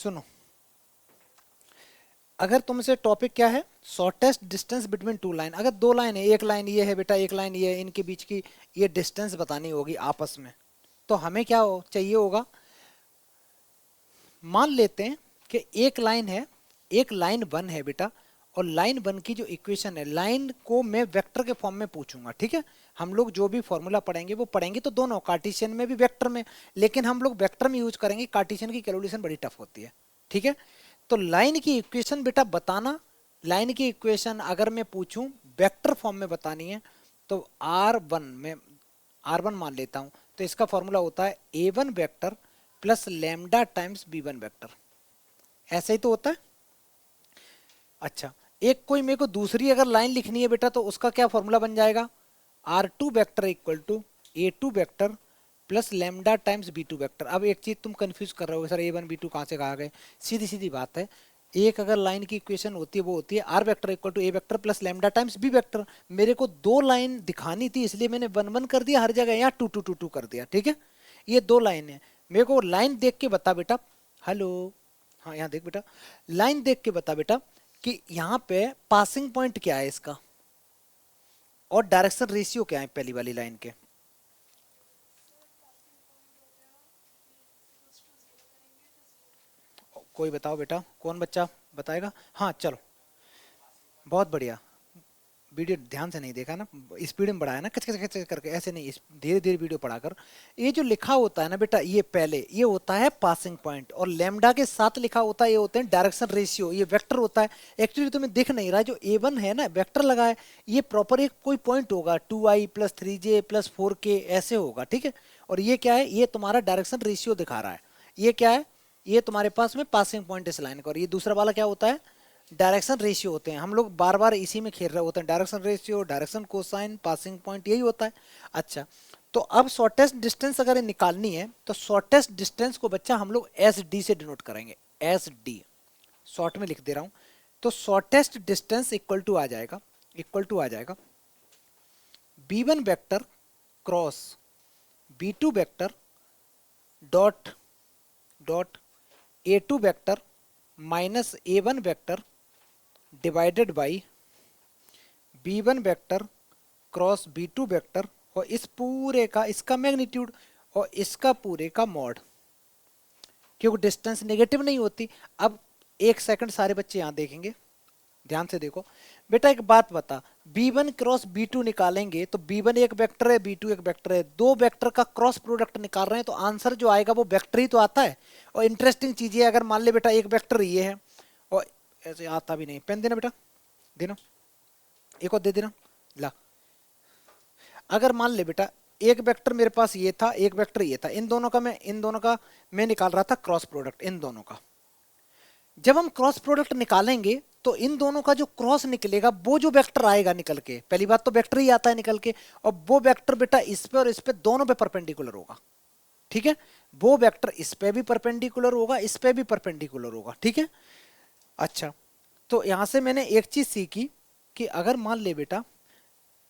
सुनो, अगर तुमसे टॉपिक क्या है, shortest distance between two line, अगर दो लाइन है, एक लाइन ये है बेटा, एक लाइन ये है, इनके बीच की ये डिस्टेंस बतानी होगी आपस में, तो हमें क्या चाहिए होगा, मान लेते हैं कि एक लाइन है, एक लाइन वन है बेटा, और लाइन वन की जो इक्वेशन है, लाइन को मैं वेक्टर के फॉर्म में पूछूंगा, ठीक है। हम लोग जो भी फॉर्मूला पढ़ेंगे वो पढ़ेंगे तो दोनों, कार्टेशियन में भी वेक्टर में, लेकिन हम लोग वेक्टर में यूज करेंगे, कार्टेशियन की कैलकुलेशन बड़ी टफ होती है, ठीक है। तो लाइन की इक्वेशन बेटा बताना, लाइन की इक्वेशन अगर मैं पूछूं वेक्टर फॉर्म में बतानी है, तो आर वन में, आर वन मान लेता हूं, तो इसका फॉर्मूला होता है A one vector plus lambda times B one vector, ऐसा ही तो होता है। अच्छा, एक कोई मेरे को दूसरी अगर लाइन लिखनी है बेटा, तो उसका क्या फॉर्मूला बन जाएगा, R two vector equal to A two vector plus lambda times B two vector. अब एक चीज तुम कंफ्यूज कर रहे हो, sir A one B two कहाँ से कहा गए, सीधी सीधी बात है, एक अगर लाइन की इक्वेशन होती है वो होती है R vector equal to A vector plus lambda times B vector. मेरे को दो लाइन दिखानी थी, इसलिए मैंने वन वन कर दिया हर जगह, यहाँ टू टू टू टू कर दिया, ठीक है। ये दो लाइन है, मेरे को लाइन देख के बता बेटा, हेलो, हाँ यहाँ देख बेटा, लाइन देख के बता बेटा कि यहाँ पे पासिंग पॉइंट क्या है इसका, और डायरेक्शन रेशियो क्या है पहली वाली लाइन के। कोई बताओ बेटा, कौन बच्चा बताएगा, हाँ चलो, बहुत बढ़िया, वीडियो ध्यान से नहीं देखा ना, स्पीड में बढ़ाया ना, कच कच कच करके, ऐसे नहीं, धीरे धीरे वीडियो पढ़ा कर। ये जो लिखा होता है ना बेटा, ये पहले ये होता है पासिंग पॉइंट, और लैम्डा के साथ लिखा होता है ये होते हैं डायरेक्शन रेशियो, ये वेक्टर होता है। एक्चुअली तुम्हें दिख नहीं रहा, जो ए वन है ना वेक्टर लगा है, ये प्रॉपर एक कोई पॉइंट होगा, 2i plus 3j plus 4k ऐसे होगा, ठीक है। और ये क्या है, ये तुम्हारा डायरेक्शन रेशियो दिखा रहा है, ये क्या है, ये तुम्हारे पास में पासिंग पॉइंट इस लाइन का, और ये दूसरा वाला क्या होता है, डायरेक्शन रेशियो होते हैं। हम लोग बार बार इसी में खेल रहे होते हैं, direction ratio, direction cosine, passing point, यही होता है। अच्छा, तो अब शॉर्टेस्ट डिस्टेंस अगर निकालनी है, तो शॉर्टेस्ट डिस्टेंस को बच्चा हम लोग एस डी से डिनोट करेंगे, एस डी, शॉर्ट में लिख दे रहा हूं। तो शॉर्टेस्ट डिस्टेंस इक्वल टू आ जाएगा, इक्वल टू आ जाएगा B one vector cross B two vector dot dot A two vector minus A one vector divided by B one vector cross B two vector, और इस पूरे का, इसका magnitude और इसका पूरे का मॉड, क्योंकि डिस्टेंस नेगेटिव नहीं होती। अब एक सेकंड सारे बच्चे यहां देखेंगे, ध्यान से देखो बेटा, एक बात बता, b1 क्रॉस b2 निकालेंगे तो b1 एक वेक्टर है, b2 एक वेक्टर है, दो वेक्टर का क्रॉस प्रोडक्ट निकाल रहे हैं, तो आंसर जो आएगा वो वेक्टर ही तो आता है। और इंटरेस्टिंग चीज है, अगर मान ले बेटा एक वेक्टर ये है, और ऐसे आता भी नहीं, पेन देना बेटा, देना, एक और दे देना, ला। अगर मान ले बेटा एक वेक्टर मेरे पास ये था, एक वेक्टर ये था, इन दोनों का मैं निकाल रहा था क्रॉस प्रोडक्ट, इन दोनों का। जब हम क्रॉस प्रोडक्ट निकालेंगे तो इन दोनों का जो क्रॉस निकलेगा, वो जो वेक्टर आएगा निकल के, पहली बात तो वेक्टर ही आता है निकल के, और वो वेक्टर बेटा इस पे और इस पे दोनों पे परपेंडिकुलर होगा, ठीक है। वो वेक्टर इस पे भी परपेंडिकुलर होगा, इस पे भी परपेंडिकुलर होगा, ठीक है। अच्छा, तो यहां से मैंने एक चीज सीखी कि अगर मान ले बेटा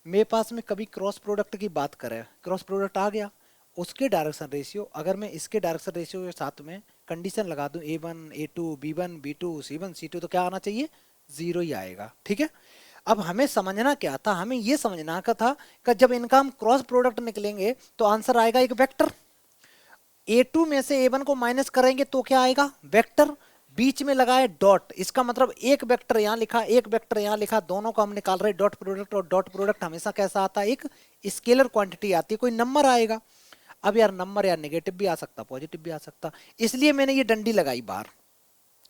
मेरे पास में कभी क्रॉस प्रोडक्ट की बात करें, क्रॉस प्रोडक्ट आ गया, उसके डायरेक्शन रेशियो, अगर मैं इसके डायरेक्शन रेशियो के साथ में कंडीशन लगा दूं a1 a2 b1 b2 c1 c2, तो क्या आना चाहिए, जीरो ही आएगा, ठीक है। अब हमें समझना क्या था, हमें ये समझना का था कि जब इनका हम क्रॉस प्रोडक्ट निकलेंगे तो आंसर आएगा एक वेक्टर, a2 में से a1 को माइनस करेंगे तो क्या आएगा, वेक्टर, बीच में लगाए डॉट, इसका मतलब एक वेक्टर यहां लिखा, एक वेक्टर यहां लिखा, दोनों को हम निकाल रहे डॉट प्रोडक्ट, और डॉट प्रोडक्ट हमेशा कैसा आता है, एक स्केलर क्वांटिटी आती है, कोई नंबर आएगा। अब यार नंबर यार नेगेटिव भी आ सकता, पॉजिटिव भी आ सकता, इसलिए मैंने ये डंडी लगाई बाहर,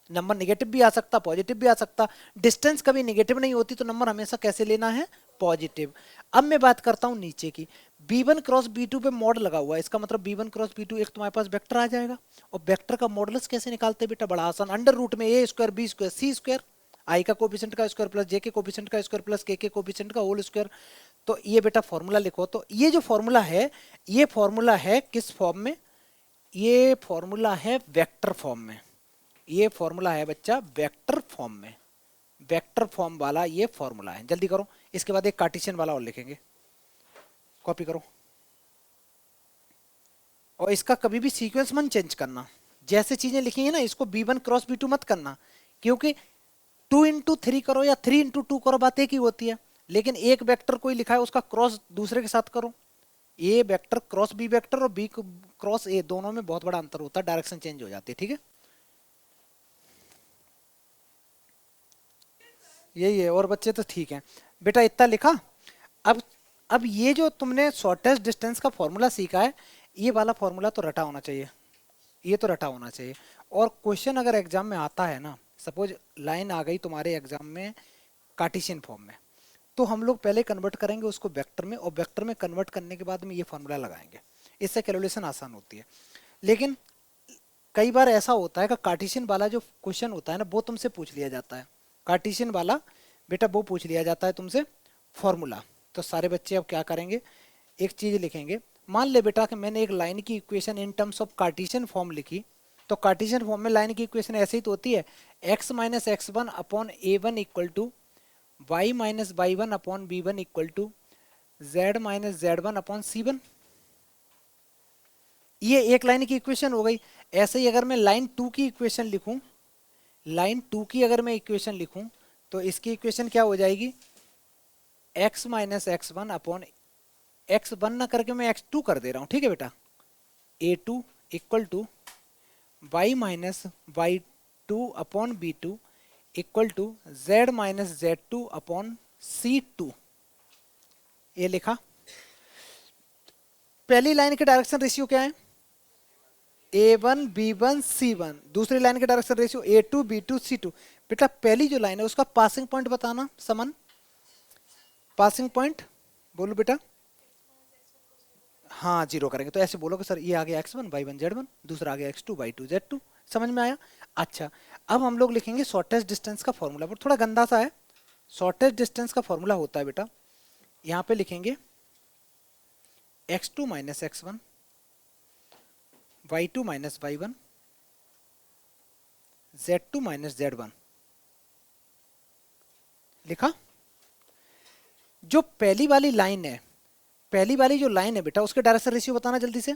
नंबर नेगेटिव भी आ सकता, पॉजिटिव भी आ सकता, डिस्टेंस कभी नेगेटिव नहीं होती, तो नंबर हमेशा कैसे लेना है, पॉजिटिव। अब मैं बात करता हूं नीचे की, b1 क्रॉस b2 पे मॉड लगा हुआ है, इसका मतलब b1 क्रॉस b2 एक तुम्हारे पास वेक्टर आ जाएगा, और वेक्टर का मॉडुलस कैसे निकालते हैं बेटा, बड़ा आसान, अंडर रूट में a square b square c square, I का कोफिशिएंट का स्क्वायर प्लस जे के कोफिशिएंट का स्क्वायर प्लस के कोफिशिएंट का होल स्क्वायर। तो ये बेटा फॉर्मूला लिखो, तो ये जो फॉर्मूला है, ये फॉर्मूला है किस फॉर्म में, ये फॉर्मूला है वेक्टर फॉर्म में, ये फॉर्मूला है बच्चा वेक्टर फॉर्म में, वेक्टर फॉर्म वाला ये फॉर्मूला है, जल्दी करो। इसके बाद एक कार्टेशियन वाला और लिखेंगे, कॉपी करो, और इसका कभी भी सीक्वेंस मत चेंज करना, जैसे चीजें लिखी है ना, इसको b1 क्रॉस b2 मत करना, क्योंकि 2 into 3 करो या 3 into 2 करो, बात एक ही होती है। लेकिन एक वेक्टर कोई लिखा है उसका क्रॉस दूसरे के साथ करो, ए वेक्टर क्रॉस बी वेक्टर और बी क्रॉस ए, दोनों में बहुत बड़ा अंतर होता है, डायरेक्शन चेंज हो जाती है। ठीक है, यही है। और बच्चे तो ठीक है बेटा, इतना लिखा। अब अब ये जो तुमने शॉर्टेस्ट डिस्टेंस का फॉर्मूला सीखा है, ये वाला फॉर्मूला तो रटा होना चाहिए, ये तो रटा होना चाहिए। और क्वेश्चन अगर एग्जाम में आता है ना, सपोज लाइन आ गई तुम्हारे एग्जाम में कार्टेशियन फॉर्म में, तो हम लोग पहले कन्वर्ट करेंगे उसको वेक्टर में, और वेक्टर में कन्वर्ट करने के बाद में ये फॉर्मूला लगाएंगे, इससे कैलकुलेशन आसान होती है। लेकिन कई बार ऐसा होता है कि कार्टेशियन वाला जो क्वेश्चन होता है ना, वो तुमसे पूछ लिया जाता है, कार्टेशियन वाला बेटा वो पूछ लिया जाता है तुमसे फॉर्मूला। तो सारे बच्चे अब क्या करेंगे, एक चीज लिखेंगे। मान ले बेटा कि मैंने एक लाइन की equation in terms of cartesian form लिखी, तो कार्टेशियन फॉर्म में लाइन की इक्वेशन ऐसे ही तो होती है, x minus X one upon A one equal to Y minus Y one upon B one equal to Z minus Z one upon C one. ये एक लाइन की इक्वेशन हो गई। ऐसे ही अगर मैं लाइन टू की इक्वेशन लिखूं, लाइन टू की अगर मैं इक्वेशन लिखूं, तो इसकी इक्वेशन क्या हो जाएगी, x minus X one upon x one ना करके मैं x2 कर दे रहा हूं, ठीक है बेटा, a2 equal to Y minus Y two upon B two equal to Z minus Z two upon C2। ये लिखा। पहली लाइन के डायरेक्शन रेशियो क्या है, a1 b1 c1, दूसरी लाइन के direction ratio a2 b2 c2। बेटा पहली जो लाइन है उसका पासिंग पॉइंट बताना, समन पासिंग पॉइंट बोलो बेटा। हाँ जीरो करेंगे, तो ऐसे बोलो कि सर ये आ गया x1 y1 z1, दूसरा आ गया x2 y2 z2। समझ में आया। अच्छा, अब हम लोग लिखेंगे शॉर्टेस्ट डिस्टेंस का फॉर्मूला, पर थोड़ा गंदा सा है। शॉर्टेस्ट डिस्टेंस का फॉर्मूला होता है बेटा, यहाँ पे लिखेंगे x2 minus X one, y2 minus y1, z2 minus z1। लिखा। जो पहली वाली लाइन है, पहली वाली जो लाइन है बेटा, उसके डायरेक्शन रेशियो बताना जल्दी से।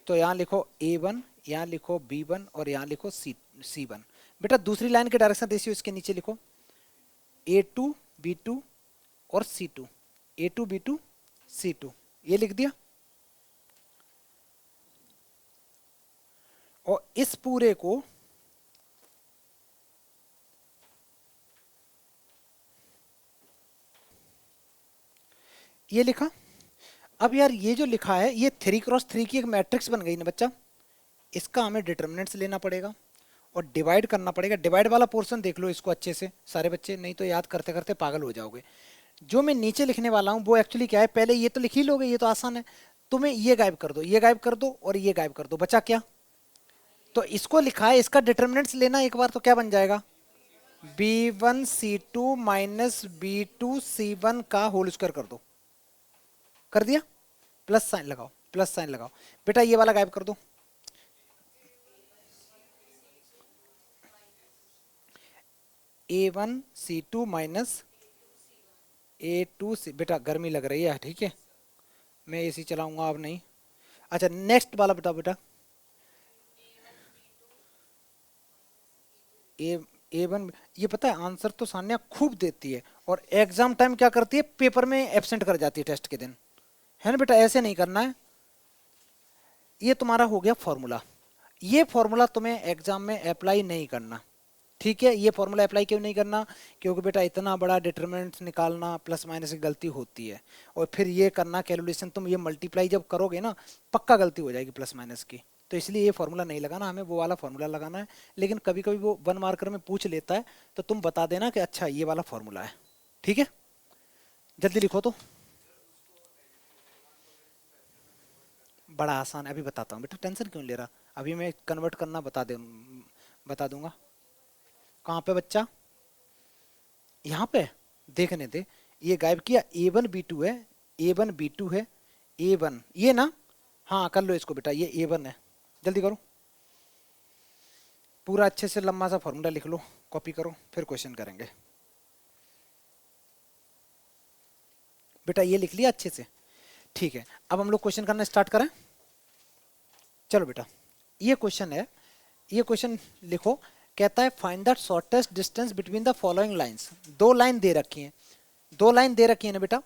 तो यहाँ लिखो a1, यहाँ लिखो b1 और यहाँ लिखो c1। बेटा दूसरी लाइन के डायरेक्शन रेशियो इसके नीचे लिखो, a2 b2 और c2, a2 b2 c2, ये लिख दिया। और इस पूरे को ये लिखा। अब यार ये जो लिखा है, ये 3x3 की एक मैट्रिक्स बन गई ना बच्चा, इसका हमें डिटर्मिनेंट्स लेना पड़ेगा और डिवाइड करना पड़ेगा। डिवाइड वाला पोर्शन देख लो इसको अच्छे से सारे बच्चे, नहीं तो याद करते करते पागल हो जाओगे। जो मैं नीचे लिखने वाला हूँ वो एक्चुअली क्या है, पहले ये तो लिख ही लोगे, ये तो आसान है। तुम्हें ये गायब कर दो, ये गायब कर दो और ये गायब कर दो, बचा क्या। तो इसको लिखा है, इसका डिटर्मिनेंट्स लेना एक बार, तो क्या बन जाएगा, b1c2 माइनस b2c1 का होल स्क्वायर कर दो। कर दिया। प्लस साइन लगाओ, प्लस साइन लगाओ। बेटा ये वाला गायब कर दो, a1c2 माइनस a2c। बेटा गर्मी लग रही है, ठीक है, मैं एसी चलाऊंगा, अब नहीं। अच्छा नेक्स्ट वाला बताओ बेटा, ए A1। ये पता है आंसर तो सान्या खूब देती है, और एग्जाम टाइम क्या करती है, पेपर में एब्सेंट कर जाती है टेस्ट के दिन, है ना बेटा, ऐसे नहीं करना है। ये तुम्हारा हो गया फॉर्मूला। ये फॉर्मूला तुम्हें एग्जाम में अप्लाई नहीं करना, ठीक है। ये फॉर्मूला अप्लाई क्यों नहीं करना, क्योंकि बेटा इतना बड़ा डिटरमिनेंट निकालना, प्लस माइनस की गलती होती है, और फिर ये करना कैलकुलेशन, तुम ये मल्टीप्लाई जब करोगे ना, पक्का गलती हो जाएगी प्लस माइनस की। तो इसलिए ये फॉर्मूला नहीं लगाना, हमें वो वाला फॉर्मूला लगाना है। लेकिन कभी कभी वो 1 मार्कर में पूछ लेता है, तो तुम बता देना कि अच्छा ये वाला फॉर्मूला है, ठीक है। जल्दी लिखो तो, बड़ा आसान है, अभी बताता हूँ बेटा, टेंशन क्यों ले रहा। अभी मैं कन्वर्ट करना बता दूंगा। कहाँ पे बच्चा, यहाँ पे देखने दे। ये गायब किया, A1 B2 है, A1 B2 है, A1 ये ना। हाँ कर लो इसको बेटा, ये A1 है, जल्दी करो। पूरा अच्छे से लंबा सा फॉर्मूला लिख लो, कॉपी करो, फिर क्वेश्चन करेंगे। बेटा ये लिख लिया अच्छे से, ठीक है। अब हम लोग क्वेश्चन करना स्टार्ट करें। चलो बेटा, ये क्वेश्चन है, ये क्वेश्चन लिखो। कहता है find the shortest distance between the following lines. दो लाइन दे रखी हैं, दो लाइन दे रखी है ना बेटा,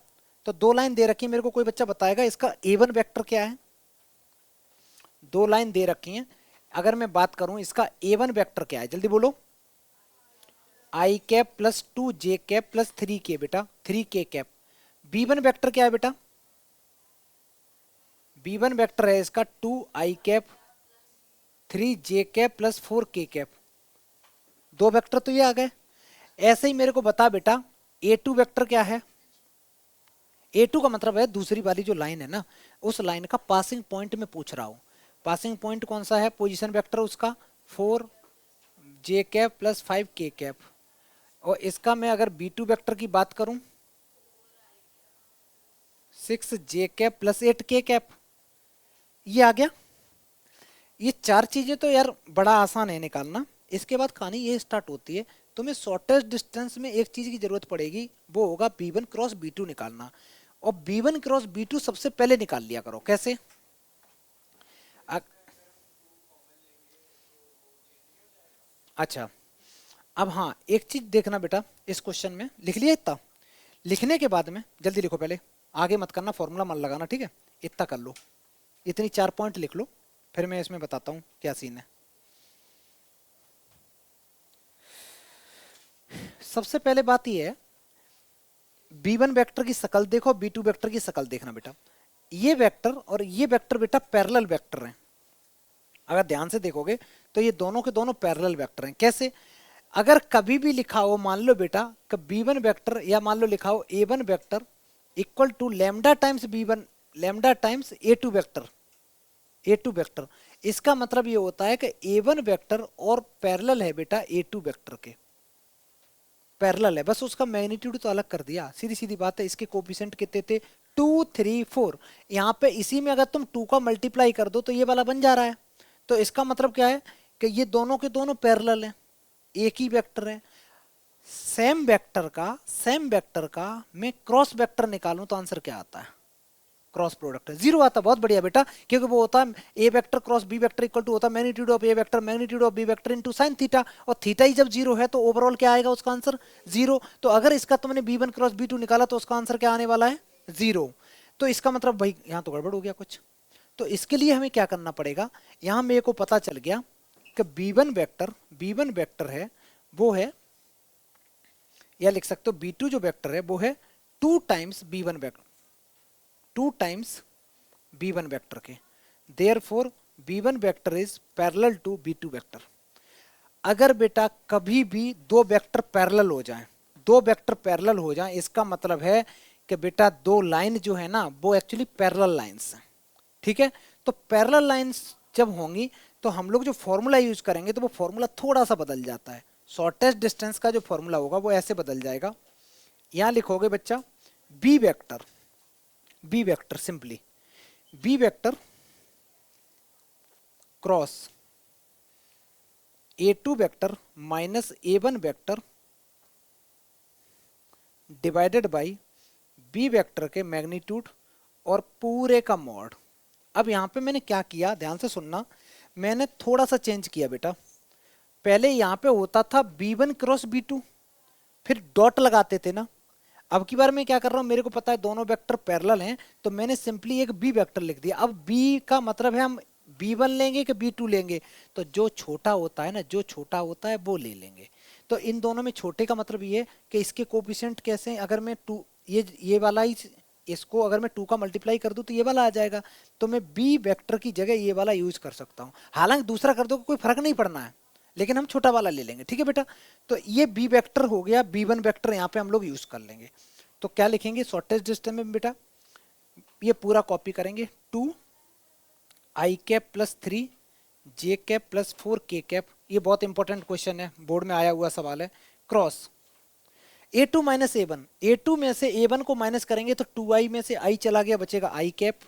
तो दो लाइन दे रखी है, मेरे को कोई बच्चा बताएगा इसका A1 वेक्टर क्या है। दो लाइन दे रखी हैं, अगर मैं बात करूं इसका A1 वेक्टर क्या है, जल्दी बोलो। I cap plus 2j cap plus 3k बेटा, 3k कैप। B1 वेक्टर क्या है बेटा, B1 वेक्टर है इसका 2i cap 3j cap plus 4k cap. दो वेक्टर तो ये आ गए। ऐसे ही मेरे को बता बेटा A2 वेक्टर क्या है। A2 का मतलब है दूसरी वाली जो लाइन है ना, उस लाइन का पासिंग पॉइंट में पूछ रहा हूं। पासिंग पॉइंट कौन सा है, पोजीशन वेक्टर उसका 4j cap plus 5k cap. और इसका मैं अगर B2 वेक्टर की बात करूं 6j cap plus 8k cap. ये आ गया। ये चार चीजें तो यार बड़ा आसान है निकालना। इसके बाद कहानी ये स्टार्ट होती है, तुम्हें शॉर्टेस्ट डिस्टेंस में एक चीज की जरूरत पड़ेगी, वो होगा B1 क्रॉस B2 निकालना। और B1 क्रॉस B2 सबसे पहले निकाल लिया करो। कैसे? अ- अच्छा, अब हाँ एक चीज देखना बेटा, इस क्वेश्चन में लिख लिया इतना। लिखने के बाद में जल्दी लिखो, पहले आगे मत करना, फॉर्मूला मत लगाना, ठीक है। इतना कर लो, इतनी 4 पॉइंट लिख लो, फिर मैं इसमें बताता हूँ क्या सीन है। सबसे पहले बात यह है, B1 वेक्टर की शकल देखो, B2 वेक्टर की शकल देखना बेटा। ये वेक्टर और ये वेक्टर बेटा पैरेलल वेक्टर हैं। अगर ध्यान से देखोगे तो ये दोनों के दोनों पैरेलल वेक्टर हैं। कैसे? अगर कभी भी लिखा हो, मान लो बेटा कि B1 वेक्टर, या मान लो लिखा हो A1 vector equal to lambda times B1 lambda times A2 vector, A2 vector, इसका मतलब ये होता है कि A1 वेक्टर और पैरेलल है बेटा A2 वेक्टर के, पैरेलल है, बस उसका मैग्नीट्यूड तो अलग कर दिया, सीधी सीधी बात है। इसके कोफिशिएंट कितने थे, 2 3 4। यहाँ पे इसी में अगर तुम 2 का मल्टीप्लाई कर दो तो ये वाला बन जा रहा है। तो इसका मतलब क्या है कि ये दोनों के दोनों पैरेलल हैं, एक ही वेक्टर है। सेम वेक्टर का मैं क्रॉस वेक्टर निकालूं तो आंसर क्या आता है, क्रॉस प्रोडक्ट है, जीरो आता है। बहुत बढ़िया बेटा, क्योंकि वो होता है A vector cross B vector equal to होता है magnitude of A vector magnitude of B vector into sine theta. और थीटा ही जब जीरो है तो ओवरऑल क्या आएगा उसका आंसर, जीरो। तो अगर इसका तुमने B1 क्रॉस B2 निकाला तो उसका आंसर क्या आने वाला है, जीरो। तो इसका मतलब भाई यहाँ तो गड़बड़ हो गया कुछ। तो इसके लिए हमें क्या करना पड़ेगा, यहाँ मेरे को पता चल गया कि B1 वेक्टर है वो है, या लिख सकते हो B2 जो वेक्टर है वो है 2 times B1 vector, 2 times B1 vector के। Therefore B1 vector is parallel to B2 vector. अगर बेटा कभी भी दो वेक्टर पैरेलल हो जाएं, दो वेक्टर पैरेलल हो जाएं, इसका मतलब है कि बेटा दो लाइन जो है ना वो एक्चुअली पैरेलल लाइंस हैं, ठीक है। तो पैरेलल लाइंस जब होंगी तो हम लोग जो फॉर्मूला यूज करेंगे तो वो फॉर्मूला थोड़ा सा बदल जाता है। शॉर्टेस्ट डिस्टेंस का जो फॉर्मूला होगा वो ऐसे बदल जाएगा। यहां लिखोगे बच्चा B vector, B vector simply B vector cross A2 vector minus A1 vector divided by B vector के मैग्नीट्यूड और पूरे का मॉड। अब यहां पे मैंने क्या किया, ध्यान से सुनना, मैंने थोड़ा सा चेंज किया बेटा। पहले यहां पे होता था B1 क्रॉस B2, फिर डॉट लगाते थे ना। अब की बार मैं क्या कर रहा हूं, मेरे को पता है दोनों वेक्टर पैरेलल हैं, तो मैंने सिंपली एक बी वेक्टर लिख दिया। अब बी का मतलब है हम B1 लेंगे कि B2 लेंगे, तो जो छोटा होता है ना, जो छोटा होता है वो ले लेंगे। तो इन दोनों में छोटे का मतलब ये है कि इसके कोफिशिएंट कैसे हैं, अगर मैं टू, ये वाला ही, इसको अगर मैं 2 का मल्टीप्लाई कर दूं तो ये वाला आ जाएगा। तो मैं बी वेक्टर की जगह ये वाला यूज कर सकता हूं। हालांकि दूसरा कर दो कोई फर्क नहीं पड़ना है, लेकिन हम छोटा वाला ले लेंगे, ठीक है बेटा। तो ये बी वेक्टर हो गया, B1 वेक्टर यहाँ पे हम लोग यूज कर लेंगे। तो क्या लिखेंगे शॉर्टेस्ट डिस्टेंस में बेटा, ये पूरा कॉपी करेंगे, 2i cap plus 3j cap plus 4k cap. ये बहुत इंपॉर्टेंट क्वेश्चन है, बोर्ड में आया हुआ सवाल है। Cross A2 minus A1, A2 में से A1 को माइनस करेंगे तो 2i में से i चला गया, बचेगा i कैप।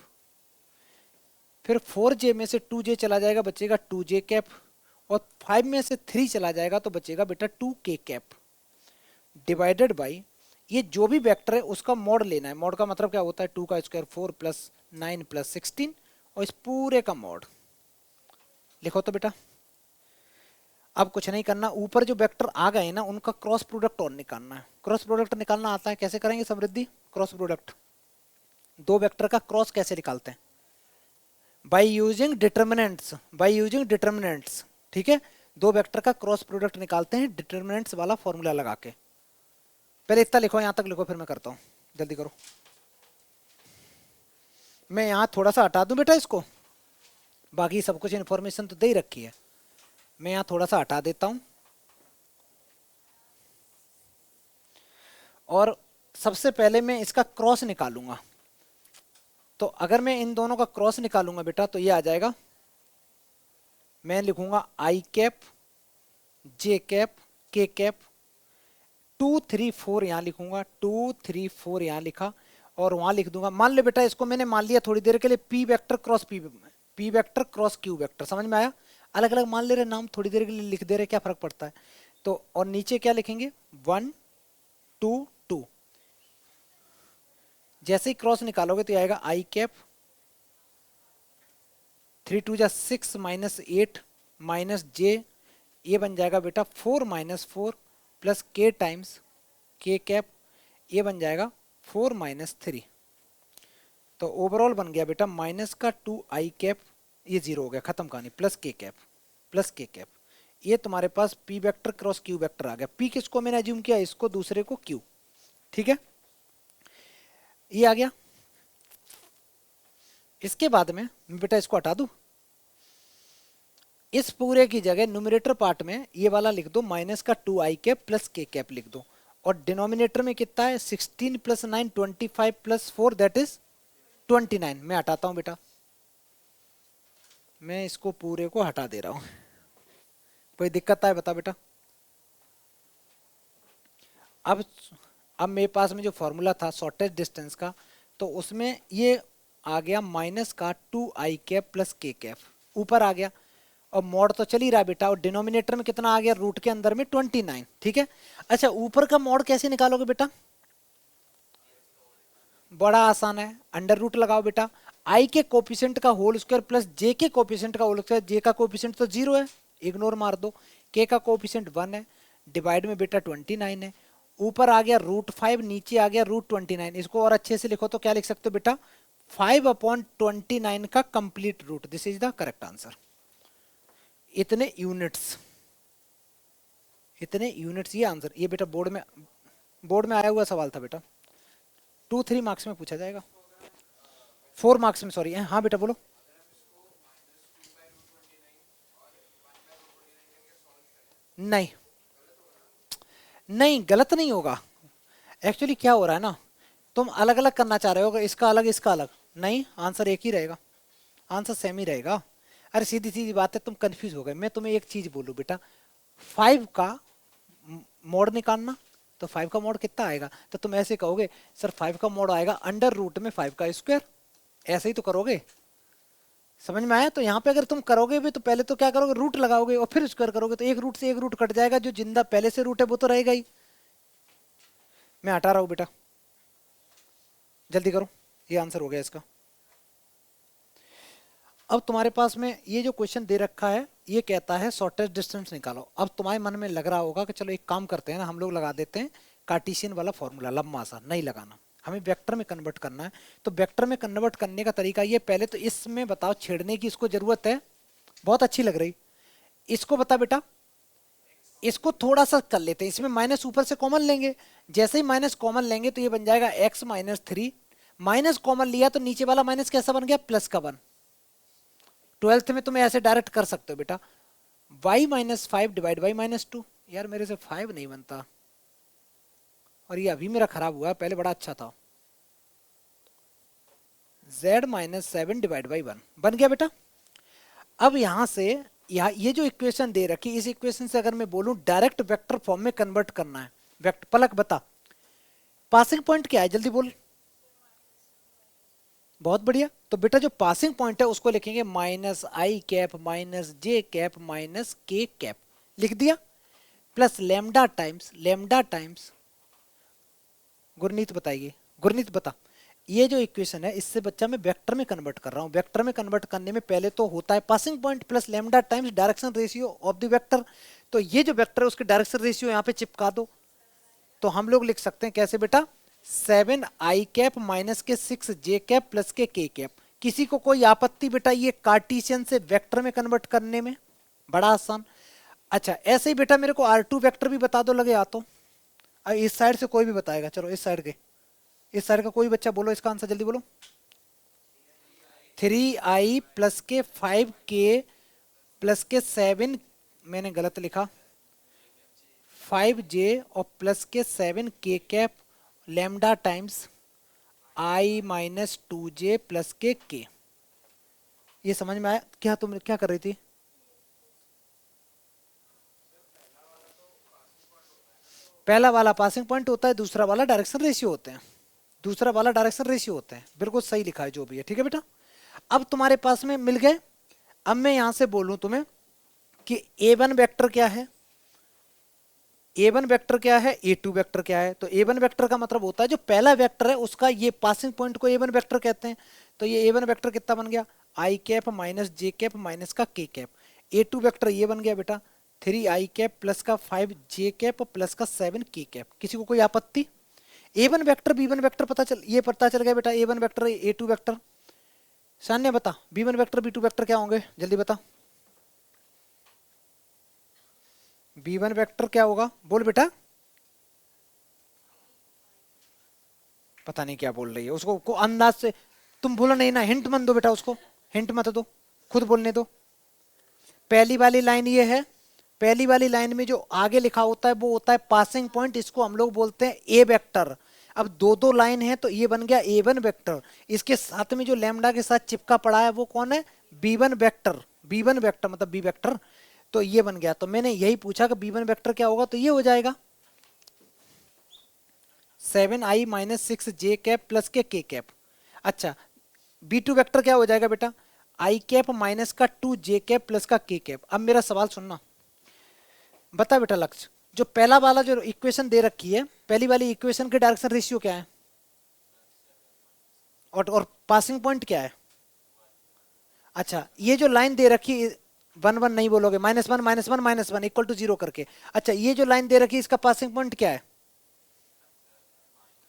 फिर 4j में से 2j चला जाएगा, बचेगा 2j कैप। और 5 में से 3 चला जाएगा तो बचेगा बेटा 2k कैप डिवाइडेड बाई, ये जो भी वेक्टर है उसका मॉड लेना है। मॉड का मतलब क्या होता है, 2 का स्क्वायर 4 प्लस 9 प्लस 16, और इस पूरे का मॉड। लिखो तो बेटा। अब कुछ नहीं करना, ऊपर जो वेक्टर आ गए ना उनका क्रॉस प्रोडक्ट और निकालना है। क्रॉस प्रोडक्ट निकालना आता है, कैसे करेंगे समृद्धि? क्रॉस प्रोडक्ट, दो वेक्टर का क्रॉस कैसे निकालते हैं? By using determinants, by using determinants. ठीक है, दो वेक्टर का क्रॉस प्रोडक्ट निकालते हैं डिटर्मिनेंट्स वाला फॉर्मूला लगा के। पहले इतना लिखो, यहां तक लिखो, फिर मैं करता हूं, जल्दी करो। मैं यहां थोड़ा सा हटा दूं बेटा इसको, बाकी सब कुछ इन्फॉर्मेशन तो दे ही रखी है, मैं यहां थोड़ा सा हटा देता हूं। और सबसे पहले मैं इसका क्रॉस निकालूंगा। तो अगर मैं इन दोनों का क्रॉस निकालूंगा बेटा तो ये आ जाएगा, मैं लिखूंगा आई कैप जे कैप के कैप, 2 3 4 यहां लिखूंगा, 2 3 4 यहां लिखा, और वहां लिख दूंगा। मान लो बेटा इसको मैंने मान लिया थोड़ी देर के लिए P vector cross P vector cross Q vector, समझ में आया? अलग अलग मान ले रहे नाम, थोड़ी देर के लिए लिख दे रहे, क्या फर्क पड़ता है? तो और नीचे क्या लिखेंगे? 1 2 2। जैसे ही क्रॉस निकालोगे तो आएगा आई कैप 3 2 जा 6 माइनस 8 माइनस जे, ये बन जाएगा बेटा 4 माइनस 4 प्लस के टाइम्स के कैप, ये बन जाएगा 4 माइनस 3। तो ओवरऑल बन गया बेटा माइनस का 2 आई कैप, ये जीरो हो गया, खत्म कहानी, प्लस के कैप, प्लस के कैप। ये तुम्हारे पास P vector cross Q vector आ गया। पी किसको मैंने अज्यूम किया? इसको, दूसरे को क्यू। ठीक है, ये आ गया। इसके बाद में बेटा इसको हटा दूं, इस पूरे की जगह न्यूमरेटर पार्ट में ये वाला लिख दो, माइनस का 2 आई कैप प्लस के कैप लिख दो, और डिनोमिनेटर में कितना है? 16 प्लस 9 25 प्लस 4 दैट इज 29। मैं हटाता हूं बेटा, मैं इसको पूरे को हटा दे रहा हूं, कोई दिक्कत है बता बेटा? अब अब मेरे पास में जो फॉर्मूला था शॉर्टेस्ट डिस्टेंस का, तो उसमें ये आ गया माइनस का 2 आई कैप प्लस के कैप, ऊपर आ गया, और मॉड तो चल ही रहा बेटा, और डिनोमिनेटर में कितना आ गया? रूट के अंदर में 29। ठीक है, अच्छा ऊपर का मॉड कैसे निकालोगे बेटा? बड़ा आसान है, अंडर रूट लगाओ बेटा, आई के कोपिशेंट का होल स्क्वायर प्लस जे के कोपिशेंट का होल स्क्वायर, जे का कोपिशेंट तो जीरो है, इग्नोर मार दो, के का कोपिशेंट 1 है, डिवाइड में बेटा 29 है, ऊपर आ गया √5, नीचे आ गया √29। इसको और अच्छे से लिखो तो क्या लिख सकते हो बेटा? 5/29 का complete root, this is the correct answer. इतने यूनिट्स, इतने यूनिट्स, ये आंसर, ये बेटा बोर्ड में आया हुआ सवाल था बेटा, 2 3 मार्क्स में पूछा जाएगा, 4 मार्क्स में, सॉरी। हाँ बेटा बोलो। नहीं नहीं, गलत नहीं होगा। एक्चुअली क्या हो रहा है ना, तुम अलग अलग करना चाह रहे हो, इसका अलग इसका अलग, नहीं, आंसर एक ही रहेगा, आंसर सेम ही रहेगा। अरे सीधी सीधी बात है, तुम कंफ्यूज हो गए। मैं तुम्हें एक चीज बोलूं बेटा, 5 का मोड निकालना, तो 5 का मोड कितना आएगा? तो तुम ऐसे कहोगे सर 5 का मोड आएगा अंडर रूट में 5 का स्क्वायर, ऐसे ही तो करोगे, समझ में आया? तो यहाँ पे अगर तुम करोगे भी तो पहले तो क्या करोगे? रूट लगाओगे और फिर स्क्वायर करोगे, तो एक रूट से एक रूट कट जाएगा, जो जिंदा पहले से रूट है वो तो रहेगा ही। मैं हटा रहा हूं बेटा, जल्दी करो, ये आंसर हो गया इसका। अब तुम्हारे पास में ये जो क्वेश्चन दे रखा है, ये कहता है शॉर्टेस्ट डिस्टेंस निकालो। अब तुम्हारे मन में लग रहा होगा कि चलो एक काम करते हैं ना, हम लोग लगा देते हैं कार्टेशियन वाला फॉर्मूला, लंबा सा नहीं लगाना, हमें वेक्टर में कन्वर्ट करना है। तो वेक्टर में कन्वर्ट करने का तरीका ये, पहले तो इसमें बताओ, छेड़ने की इसको जरूरत है, बहुत अच्छी लग रही, इसको बता बेटा, इसको थोड़ा सा कर लेते हैं, इसमें माइनस ऊपर से कॉमन लेंगे, जैसे ही माइनस कॉमन लेंगे तो ये बन जाएगा x माइनस 3, माइनस कॉमन लिया तो नीचे वाला माइनस कैसा बन गया? प्लस का 1। 12th में तुम ऐसे डायरेक्ट कर सकते हो बेटा, y minus 5 divide by minus 2। यार मेरे से 5 नहीं बनता, और ये अभी मेरा खराब हुआ, पहले बड़ा अच्छा था। z माइनस 7 डिवाइड बाई 1 बन गया बेटा। अब यहां से ये जो इक्वेशन दे रखी, इस इक्वेशन से अगर मैं बोलूं डायरेक्ट वेक्टर फॉर्म में कन्वर्ट करना है, वेक्टर पलक बता, पासिंग पॉइंट क्या है, जल्दी बोल। बहुत बढ़िया, तो बेटा जो पासिंग पॉइंट है उसको लिखेंगे माइनस आई कैप माइनस जे कैप माइनस के कैप, लिख दिया, प्लस लेमडा टाइम्स गुरनीत बताइए, गुरनीत बता, ये जो इक्वेशन है इससे बच्चा मैं वेक्टर में कन्वर्ट कर रहा हूँ। वेक्टर में कन्वर्ट करने में पहले तो होता है passing point plus lambda times direction ratio of the vector. तो ये जो वेक्टर है उसके डायरेक्शन रेशियो यहाँ पे चिपका दो। तो हम लोग लिख सकते हैं कैसे बेटा, 7i कैप माइनस के 6j कैप प्लस के k कैप। किसी को कोई आपत्ति बेटा ये कार्टिशियन से वेक्टर में कन्वर्ट करने में? बड़ा आसान। अच्छा ऐसे ही बेटा मेरे को R2 वेक्टर भी बता दो लगे आ तो। इस साइड से कोई भी बताएगा, चलो इस साइड के, इस साइड का कोई बच्चा बोलो इसका आंसर जल्दी बोलो। 3i प्लस के 5k प्लस के 7, मैंने गलत लिखा, 5j और प्लस के 7k cap lambda times i minus 2j plus के k। ये समझ में आया क्या? तुम क्या कर रही थी? पहला वाला पासिंग पॉइंट होता है, दूसरा वाला डायरेक्शन रेशियो होते हैं, दूसरा वाला डायरेक्शन रेशियो होते हैं। बिल्कुल सही लिखा है जो भी है, ठीक है बेटा। अब तुम्हारे पास में मिल गए। अब मैं यहां से बोलूं तुम्हें कि A1 वेक्टर क्या है, A1 वेक्टर क्या है, A2 वेक्टर क्या है। तो A1 वेक्टर का मतलब होता है जो पहला वेक्टर है उसका ये पासिंग पॉइंट को A1 वेक्टर कहते हैं। तो ये A1 वेक्टर कितना बन गया, i cap minus j cap minus का k कैप। A2 वेक्टर ये बन गया बेटा 3i कैप प्लस का 5j कैप प्लस का 7k कैप। किसी को कोई आपत्ति? A1 वेक्टर B1 वेक्टर पता चल, ये पता चल गया बेटा A1 वेक्टर A2 वेक्टर। शान्य बता B1 वेक्टर B2 वेक्टर क्या होंगे, जल्दी बता। B1 वेक्टर क्या होगा, बोल बेटा। पता नहीं क्या बोल रही है, उसको को अंदाज से तुम बोलो नहीं ना, हिंट मत दो बेटा उसको, हिंट मत दो, खुद बोलने दो। पहली वाली लाइन ये है, पहली वाली लाइन में जो आगे लिखा होता है वो होता है पासिंग पॉइंट, इसको हम लोग बोलते हैं ए वेक्टर। अब दो दो लाइन है तो ये बन गया A1 वेक्टर। इसके साथ में जो लैम्डा के साथ चिपका पड़ा है वो कौन है, B1 वेक्टर। B1 वेक्टर मतलब बी वेक्टर। तो ये बन गया। तो मैंने यही पूछा कि B1 वेक्टर क्या होगा, तो ये हो जाएगा 7i minus 6j cap plus के k कैप। अच्छा B2 वेक्टर क्या हो जाएगा बेटा, i कैप माइनस का 2j कैप प्लस का k कैप। अब मेरा सवाल सुनना, बता बेटा लक्ष्य, जो पहला वाला जो इक्वेशन दे रखी है, पहली वाली इक्वेशन के डायरेक्शन रेशियो क्या है और पासिंग पॉइंट क्या है? अच्छा ये जो लाइन दे रखी है, 1 1 नहीं बोलोगे, -1 -1 -1 इक्वल टू 0 करके। अच्छा ये जो लाइन दे रखी है इसका पासिंग पॉइंट क्या है,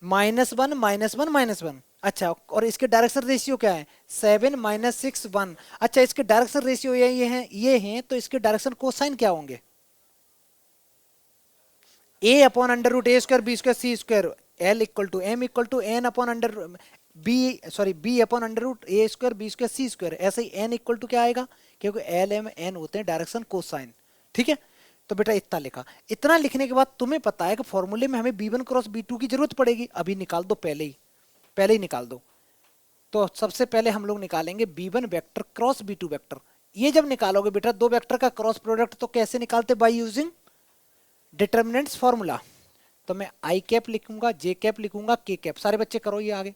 -1 -1 -1। अच्छा और इसके डायरेक्शन रेशियो क्या है, 7 माइनस 6 1। अच्छा इसके डायरेक्शन रेशियो ये हैं तो इसके डायरेक्शन कोसाइन क्या होंगे, a upon under root A square B square C square L equal to M equal to N upon under B, sorry B upon under root A square B square C square. ऐसे ही N equal to क्या आएगा, क्योंकि L M N होते हैं direction cosine, ठीक है। तो बेटा इतना लिखा, इतना लिखने के बाद तुम्हें पता है कि फॉर्मूले में हमें B1 क्रॉस B2 की जरूरत पड़ेगी। अभी निकाल दो, पहले ही निकाल दो। तो सबसे पहले हम लोग निकालेंगे B1 vector cross B2 vector. ये जब निकालोगे बेटा दो वेक्टर का क्रॉस प्रोडक्ट तो कैसे निकालते, बाय यूजिंग डिटर्मिनेंट्स फॉर्मूला। तो मैं आई कैप लिखूंगा, जे कैप लिखूंगा, के कैप। सारे बच्चे करो ये आगे।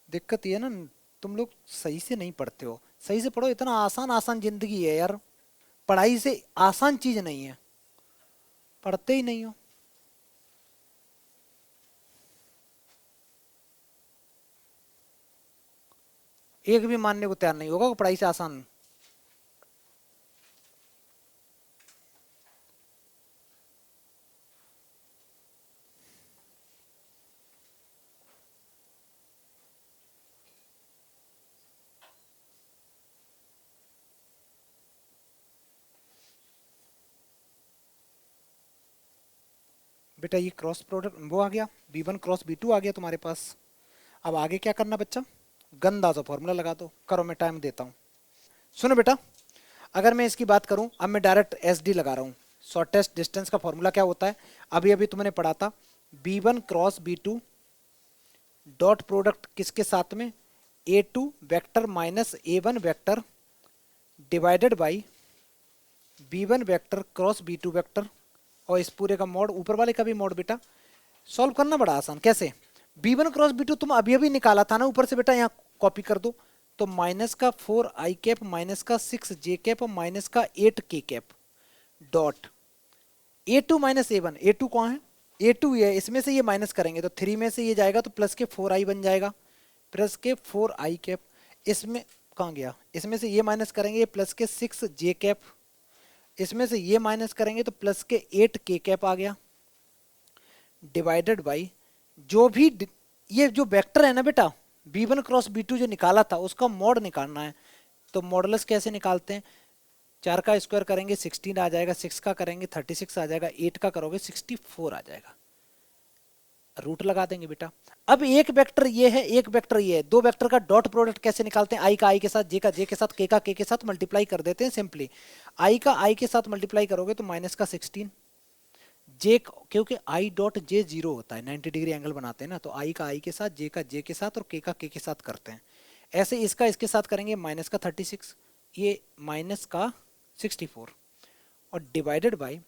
दिक्कत ये ना, तुम लोग सही से नहीं पढ़ते हो। सही से पढ़ो, इतना आसान आसान जिंदगी है यार, पढ़ाई से आसान चीज नहीं है, पढ़ते ही नहीं हो। एक भी मानने को तैयार नहीं होगा कि पढ़ाई से आसान। बेटा ये क्रॉस प्रोडक्ट वो आ गया, B1 क्रॉस B2 आ गया तुम्हारे पास। अब आगे क्या करना बच्चा, गंदा सा फॉर्मूला लगा दो। करो मैं टाइम देता हूँ। सुनो बेटा, अगर मैं इसकी बात करूं, अब मैं डायरेक्ट SD लगा रहा हूं। शॉर्टेस्ट डिस्टेंस का फॉर्मूला क्या होता है, अभी अभी तुमने पढ़ा था, B1 cross B2 dot product किसके साथ में, A2 vector minus A1 vector divided by B1 vector cross B2 vector, और इस पूरे का मॉड, ऊपर वाले का भी मॉड। बेटा सॉल्व करना बड़ा आसान, कैसे, B1 क्रॉस B2 तुम अभी अभी निकाला था ना ऊपर से, बेटा यहाँ कॉपी कर दो। तो माइनस का 4i कैप माइनस का 6j कैप माइनस का 8k cap dot A2 minus A1, A2 कौन है, A2 ये, इसमें से ये माइनस करेंगे तो 3 में से ये जाएगा तो प्लस के 4i बन जाएगा, प्लस के 4i कैप। इसमें कहाँ गया, इसमें से ये माइनस करेंगे प्लस के 6j कैप, इसमें से ये माइनस करेंगे तो प्लस के 8k कैप आ गया, डिवाइडेड बाई जो भी ये जो वेक्टर है ना बेटा b1 क्रॉस b2 जो निकाला था उसका मॉड निकालना है। तो मॉडुलस कैसे निकालते हैं, 4 का स्क्वायर करेंगे 16 आ जाएगा, 6 का करेंगे 36 आ जाएगा, 8 का करोगे 64 आ जाएगा, रूट लगा देंगे बेटा। अब एक वेक्टर ये है, एक वेक्टर ये है, दो वेक्टर का डॉट प्रोडक्ट कैसे निकालते हैं, आई का आई के साथ, जे का जे के साथ, के का के के साथ मल्टीप्लाई कर देते हैं सिंपली। आई का आई के साथ मल्टीप्लाई करोगे तो माइनस का 16, जे क्योंकि आई डॉट जे 0 होता है, 90 डिग्री एंगल बनाते हैं ना, तो आई का आई के साथ, जे का जे के साथ और के का के साथ करते हैं। ऐसे इसका इसके साथ करेंगे माइनस का 36, ये माइनस का 64 और डिवाइडेड बाई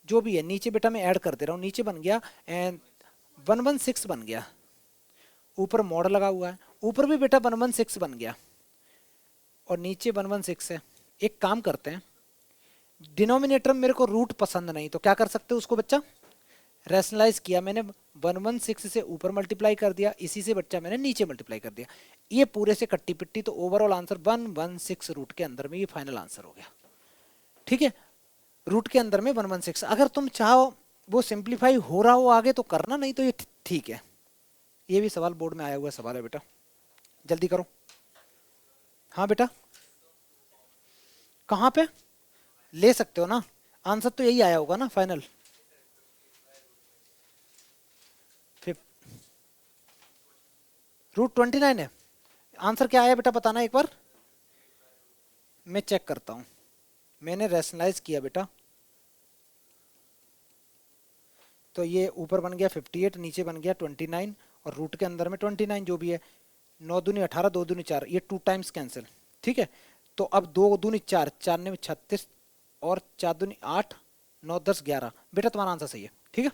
जो भी है नीचे बेटा मैं ऐड कर दे रहा हूँ, नीचे बन गया एंड 116 बन गया, ऊपर मॉड लगा हुआ है, ऊपर भी बेटा 116 बन गया और नीचे 116 है। एक काम करते हैं, डिनोमिनेटर मेरे को रूट पसंद नहीं तो क्या कर सकते हो उसको बच्चा, रैशनलाइज किया मैंने, 116 से ऊपर मल्टीप्लाई कर दिया, इसी से बच्चा मैंने नीचे मल्टीप्लाई कर दिया, ये पूरे से कट्टी पिट्टी, तो ओवरऑल आंसर 116 रूट के अंदर में ये फाइनल आंसर हो गया। ठीक है, रूट के अंदर में 116। अगर तुम चाहो वो सिंप्लीफाई हो रहा हो आगे तो करना, नहीं तो ये ठीक है। ये भी सवाल बोर्ड में आया हुआ सवाल है बेटा, जल्दी करो। हाँ बेटा, कहाँ पे ले सकते हो ना, आंसर तो यही आया होगा ना फाइनल। रूट 29 है आंसर, क्या आया बेटा बताना एक बार, मैं चेक करता हूं। मैंने रैशनलाइज किया बेटा, तो ये ऊपर बन गया 58, नीचे बन गया 29 और रूट के अंदर में 29 जो भी है, 9 दूनी 18, 2 दूनी 4, ये 2 टाइम्स कैंसिल। ठीक है, तो अब 2 दूनी 4, 4 ने 36 और 4 दूनी 8, 9 10 11, बेटा तुम्हारा आंसर सही है। ठीक है,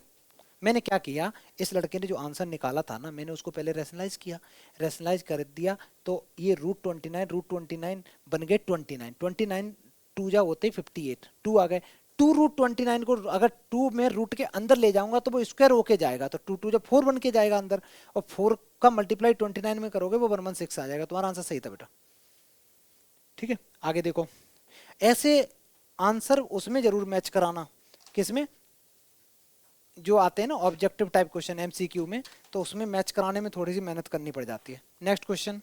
मैंने क्या किया, इस लड़के ने जो आंसर निकाला था ना, मैंने उसको पहले रैशनलाइज किया, रैशनलाइज कर दिया तो ये रूट 29 बन गए 29, 29 टू जा होते 58, 2 आ गए, 2 रूट 29 को अगर 2 में रूट के अंदर ले जाऊंगा तो वो स्क्वायर होके जाएगा, तो 2 2 जब 4 बन के जाएगा अंदर, और 4 का मल्टीप्लाई 29 में करोगे वो 116 आ जाएगा। तुम्हारा आंसर सही था बेटा। ठीक है, आगे देखो, ऐसे आंसर उसमें जरूर मैच कराना, किसमें, जो आते हैं ना ऑब्जेक्टिव टाइप क्वेश्चन एमसीक्यू में, तो उसमें मैच कराने में थोड़ी सी मेहनत करनी पड़ जाती है। Next question.